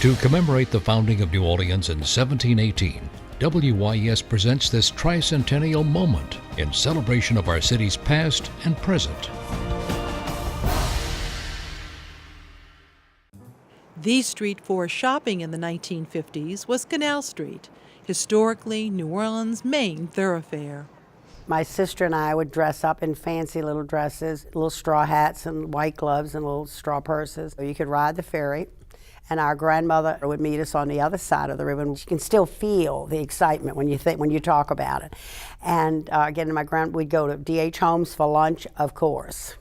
To commemorate the founding of New Orleans in 1718, WYES presents this tricentennial moment in celebration of our city's past and present. The street for shopping in the 1950s was Canal Street, historically New Orleans' main thoroughfare. My sister and I would dress up in fancy little dresses, little straw hats and white gloves and little straw purses. You could ride the ferry, and our grandmother would meet us on the other side of the river. And you can still feel the excitement when you talk about it. And again, we'd go to D.H. Holmes for lunch, of course,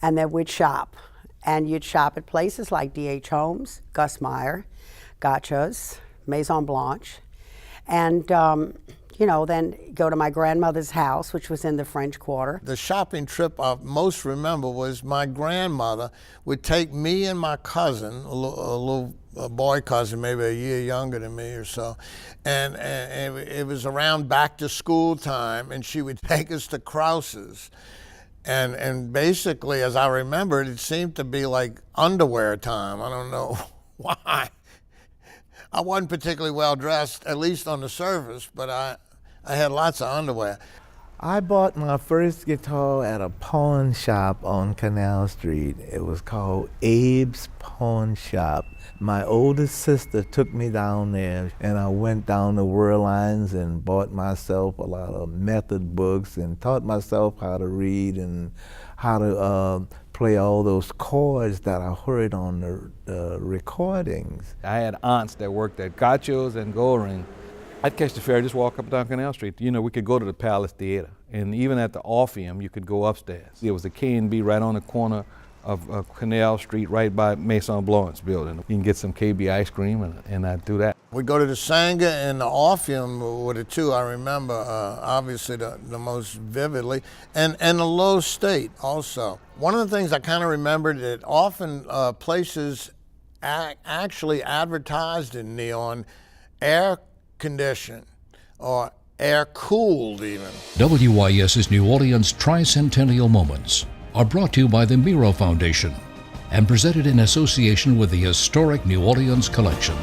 and then we'd shop. And you'd shop at places like D.H. Holmes, Gus Meyer, Gotcha's, Maison Blanche, and then go to my grandmother's house, which was in the French Quarter. The shopping trip I most remember was my grandmother would take me and my cousin, a little boy cousin, maybe a year younger than me or so, and it was around back to school time, and she would take us to Krause's. And basically, as I remember it seemed to be like underwear time. I don't know why. I wasn't particularly well dressed, at least on the surface, but I had lots of underwear. I bought my first guitar at a pawn shop on Canal Street. It was called Abe's Pawn Shop. My oldest sister took me down there, and I went down to Werlines and bought myself a lot of method books and taught myself how to read and how to play all those chords that I heard on the recordings. I had aunts that worked at Gotcha's and Goring. I'd catch the ferry, just walk up and down Canal Street. You know, we could go to the Palace Theater, and even at the Orpheum, you could go upstairs. There was a K&B right on the corner of Canal Street, right by Maison Blanche building. You can get some KB ice cream, and I'd do that. We'd go to the Sanga and the Orpheum were the two I remember, obviously the most vividly, and the Low State also. One of the things I kind of remembered that often places actually advertised in neon air conditioned or air cooled even. WYES's New Orleans Tricentennial Moments are brought to you by the Miro Foundation and presented in association with the Historic New Orleans Collection.